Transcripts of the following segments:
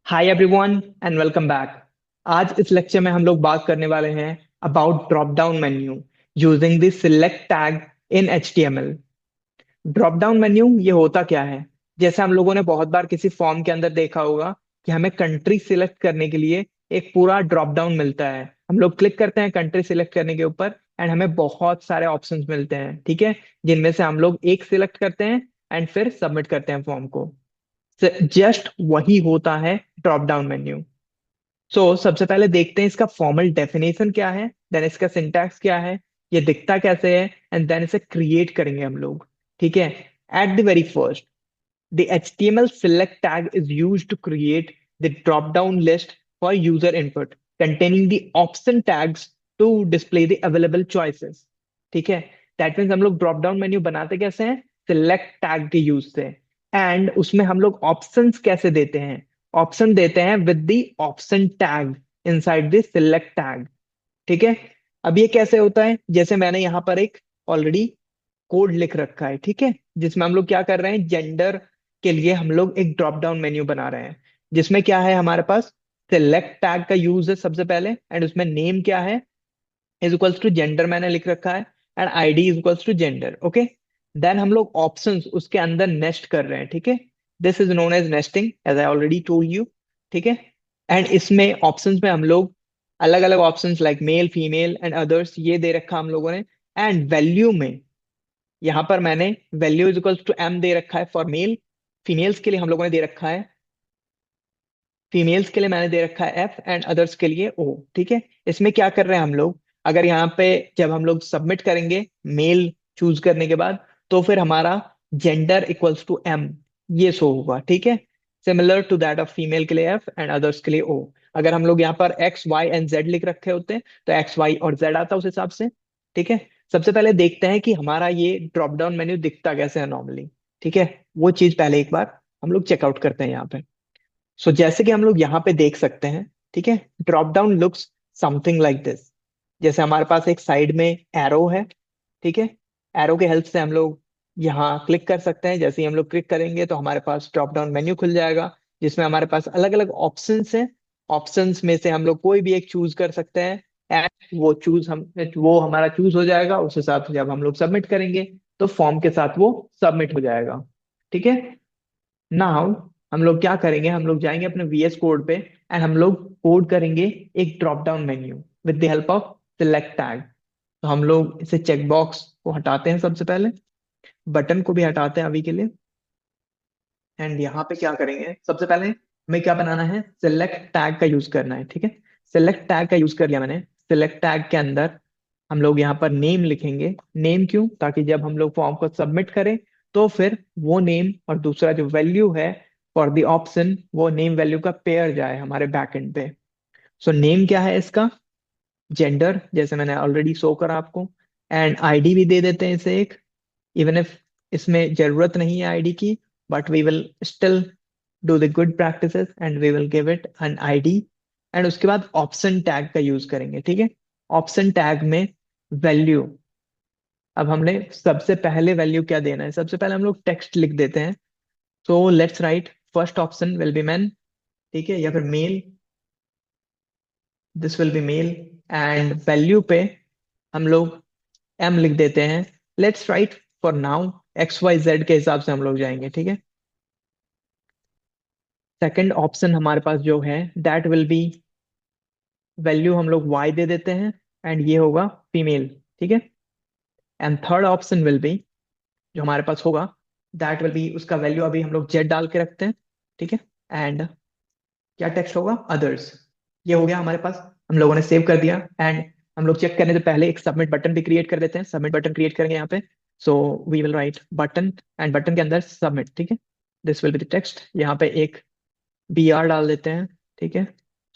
Hi everyone and welcome back. आज इस lecture में हम लोग बात करने वाले हैं about drop down menu using the select tag in HTML। Drop down menu ये होता क्या है? जैसे हम लोगों ने बहुत बार किसी फॉर्म के अंदर देखा होगा कि हमें कंट्री सिलेक्ट करने के लिए एक पूरा ड्रॉप डाउन मिलता है। हम लोग क्लिक करते हैं कंट्री सिलेक्ट करने के ऊपर एंड हमें बहुत सारे ऑप्शंस मिलते हैं, ठीक है, जिनमें से हम लोग एक सिलेक्ट करते हैं एंड फिर सबमिट करते हैं फॉर्म को। जस्ट वही होता है ड्रॉप डाउन मेन्यू। सबसे पहले देखते हैं इसका फॉर्मल डेफिनेशन क्या है, देन इसका सिंटैक्स क्या है, ये दिखता कैसे है, एंड देन इसे क्रिएट करेंगे हम लोग। ठीक है। At the very first, the HTML select tag is used to create the drop-down list for user input containing the option tags to display the available choices। ठीक है। दैट मीन्स हम लोग ड्रॉप डाउन मेन्यू बनाते कैसे हैं? Select tag के use से। And उसमें हम लोग ऑप्शंस कैसे देते हैं? ऑप्शन देते हैं with the option tag inside the select tag. ठीक है। अब ये कैसे होता है? जैसे मैंने यहाँ पर एक ऑलरेडी कोड लिख रखा है, ठीक है, जिसमें हम लोग क्या कर रहे हैं, जेंडर के लिए हम लोग एक ड्रॉप डाउन मेन्यू बना रहे हैं, जिसमें क्या है हमारे पास सिलेक्ट टैग का यूज है सबसे पहले, एंड उसमें नेम क्या है, इज इक्वल्स टू जेंडर मैंने लिख रखा है, and ID is equals to gender. Okay. Then हम लोग ऑप्शंस उसके अंदर नेस्ट कर रहे हैं, ठीक है। This is known as nesting as I already told you. ठीक है। एंड इसमें ऑप्शंस में हम लोग अलग अलग options like male female and others ये दे रखा हम लोगों ने। एंड वैल्यू में यहां पर मैंने value is equals to M दे रखा है फॉर मेल। फीमेल्स के लिए हम लोगों ने दे रखा है, फीमेल्स के लिए मैंने दे रखा है एफ, एंड अदर्स के लिए ओ। ठीक है। इसमें क्या कर रहे हैं हम लोग, अगर यहाँ पे जब हम लोग सबमिट करेंगे मेल चूज करने के बाद, तो फिर हमारा जेंडर इक्वल्स टू एम ये शो होगा। ठीक है। Similar to that of female के लिए एफ एंड अदर्स के लिए ओ। अगर हम लोग यहाँ पर एक्स वाई एंड जेड लिख रखे होते हैं तो एक्स वाई और जेड आता उस हिसाब से। ठीक है। सबसे पहले देखते हैं कि हमारा ये ड्रॉप डाउन मेन्यू दिखता कैसे है नॉर्मली। ठीक है। वो चीज पहले एक बार हम लोग चेकआउट करते हैं यहाँ पे। जैसे कि हम लोग यहाँ पे देख सकते हैं, ठीक है, drop down looks something like this. जैसे हमारे पास एक साइड में एरो है, ठीक है। एरो के हेल्प से हम लोग यहाँ क्लिक कर सकते हैं। जैसे ही हम लोग क्लिक करेंगे तो हमारे पास ड्रॉप डाउन मेन्यू खुल जाएगा, जिसमें हमारे पास अलग अलग ऑप्शंस हैं। ऑप्शंस में से हम लोग कोई भी एक चूज कर सकते हैं, एंड वो हमारा चूज हो जाएगा। उस हिसाब से जब हम लोग सबमिट करेंगे तो फॉर्म के साथ वो सबमिट हो जाएगा। ठीक है। नाउ हम लोग क्या करेंगे, हम लोग जाएंगे अपने VS कोड पे एंड हम लोग कोड करेंगे एक drop down menu with the help of select tag. तो हम लोग इसे चेकबॉक्स को हटाते हैं सबसे पहले, बटन को भी हटाते हैं अभी के लिए। एंड यहाँ पे क्या करेंगे, सबसे पहले हमें क्या बनाना है, सिलेक्ट टैग का यूज करना है। ठीक है। सिलेक्ट टैग का यूज कर लिया मैंने। सिलेक्ट टैग के अंदर हम लोग यहाँ पर नेम लिखेंगे। नेम क्यों? ताकि जब हम लोग फॉर्म को सबमिट करें तो फिर वो नेम और दूसरा जो वैल्यू है फॉर द ऑप्शन, वो नेम वैल्यू का पेयर जाए हमारे बैकएंड पे। नेम क्या है इसका? जेंडर, जैसे मैंने ऑलरेडी शो करा आपको। एंड आईडी भी दे देते हैं इसे एक, इवन इफ इसमें जरूरत नहीं है आईडी की, but we will still do the good practices and we will give it an ID. And उसके बाद ऑप्शन टैग का यूज करेंगे। ठीक है। ऑप्शन टैग में वैल्यू, अब हमने सबसे पहले वैल्यू क्या देना है, सबसे पहले हम लोग टेक्स्ट लिख देते हैं। Let's write first option will be man, ठीक है, या फिर male, this will be male. And value पे हम लोग एम लिख देते हैं। Let's write for now XYZ के हिसाब से हम लोग जाएंगे। ठीक है। सेकंड ऑप्शन हमारे पास जो है दैट विल बी, वैल्यू हम लोग Y दे देते हैं, एंड ये होगा फीमेल। ठीक है। And third option will B, जो हमारे पास होगा दैट विल बी, उसका वैल्यू अभी हम लोग जेड डाल के रखते हैं। ठीक है। एंड क्या टेक्स्ट होगा, अदर्स। ये हो गया हमारे पास, हम लोगों ने सेव कर दिया। एंड हम लोग चेक करने से पहले एक सबमिट बटन भी क्रिएट कर देते हैं। सबमिट बटन क्रिएट करेंगे यहाँ पे। We will write button, and button के अंदर सबमिट। ठीक है। This will be the text, यहाँ पे एक BR डाल देते हैं। ठीक है।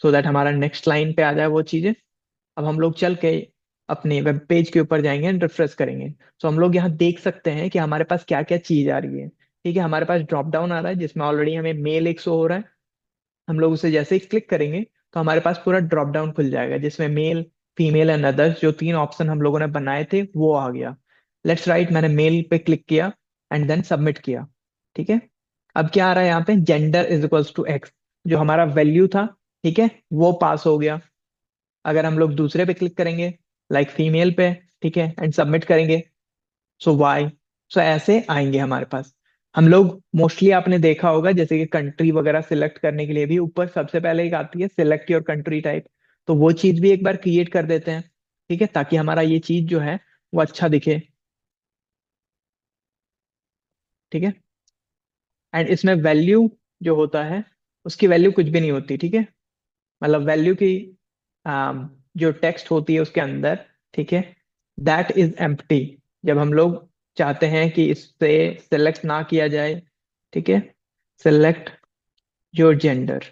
दैट हमारा नेक्स्ट लाइन पे आ जाए वो चीजें। अब हम लोग चल के अपने वेब पेज के ऊपर जाएंगे एंड रिफ्रेश करेंगे। हम लोग यहाँ देख सकते हैं कि हमारे पास क्या क्या चीज आ रही है। ठीक है। हमारे पास ड्रॉप डाउन आ रहा है जिसमें ऑलरेडी हमें मेल एक शो हो रहा है। हम लोग उसे जैसे ही क्लिक करेंगे तो हमारे पास पूरा ड्रॉप डाउन खुल जाएगा, जिसमें मेल फीमेल एंड अदर्स जो तीन ऑप्शन हम लोगों ने बनाए थे वो आ गया। लेट्स राइट, मैंने मेल पे क्लिक किया एंड देन सबमिट किया। ठीक है। अब क्या आ रहा है यहाँ पे, gender is equals to X. जो हमारा वैल्यू था, ठीक है, वो पास हो गया। अगर हम लोग दूसरे पे क्लिक करेंगे, लाइक फीमेल पे, ठीक है, एंड सबमिट करेंगे, सो वाई, सो ऐसे आएंगे हमारे पास। हम लोग मोस्टली आपने देखा होगा जैसे कि कंट्री वगैरह सिलेक्ट करने के लिए भी ऊपर सबसे पहले एक आती है सिलेक्ट योर कंट्री टाइप, तो वो चीज भी एक बार क्रिएट कर देते हैं, ठीक है, ताकि हमारा ये चीज जो है वो अच्छा दिखे, ठीक है। एंड इसमें वैल्यू जो होता है उसकी वैल्यू कुछ भी नहीं होती, ठीक है, मतलब वैल्यू की जो टेक्स्ट होती है उसके अंदर, ठीक है, दैट इज एम्प्टी। जब हम लोग चाहते हैं कि इससे सेलेक्ट ना किया जाए, ठीक है, सेलेक्ट योर जेंडर,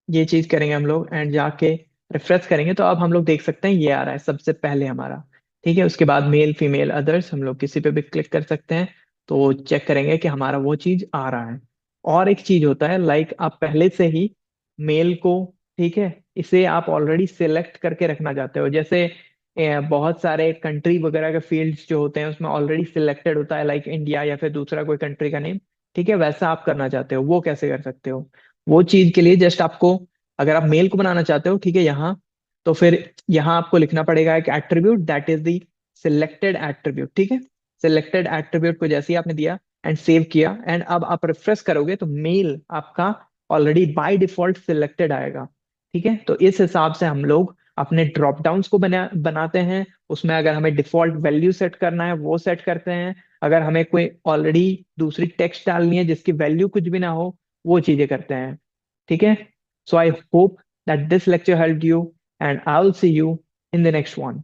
ये चीज करेंगे हम लोग एंड जाके रिफ्रेश करेंगे तो अब हम लोग देख सकते हैं ये आ रहा है सबसे पहले हमारा, ठीक है। उसके बाद मेल फीमेल अदर्स हम लोग किसी पे भी क्लिक कर सकते हैं, तो चेक करेंगे कि हमारा वो चीज आ रहा है। और एक चीज होता है लाइक आप पहले से ही मेल को, ठीक है, इसे आप ऑलरेडी सिलेक्ट करके रखना चाहते हो, जैसे बहुत सारे कंट्री वगैरह के फील्ड्स जो होते हैं उसमें ऑलरेडी सिलेक्टेड होता है लाइक इंडिया या फिर दूसरा कोई कंट्री का नेम, ठीक है, वैसा आप करना चाहते हो, वो कैसे कर सकते हो? वो चीज के लिए जस्ट आपको, अगर आप मेल को बनाना चाहते हो, ठीक है, यहाँ, तो फिर यहाँ आपको लिखना पड़ेगा एक attribute that is the selected attribute, ठीक है। सिलेक्टेड एट्रीब्यूट को जैसे ही आपने दिया एंड सेव किया एंड अब आप रिफ्रेश करोगे तो मेल आपका ऑलरेडी बाय डिफॉल्ट सिलेक्टेड आएगा, ठीक है। तो इस हिसाब से हम लोग अपने ड्रॉप डाउन्स को बनाते हैं। उसमें अगर हमें डिफॉल्ट वैल्यू सेट करना है वो सेट करते हैं, अगर हमें कोई ऑलरेडी दूसरी टेक्स्ट डालनी है जिसकी वैल्यू कुछ भी ना हो, वो चीजें करते हैं, ठीक है। So I hope that this lecture helped you and I'll see you in the next one.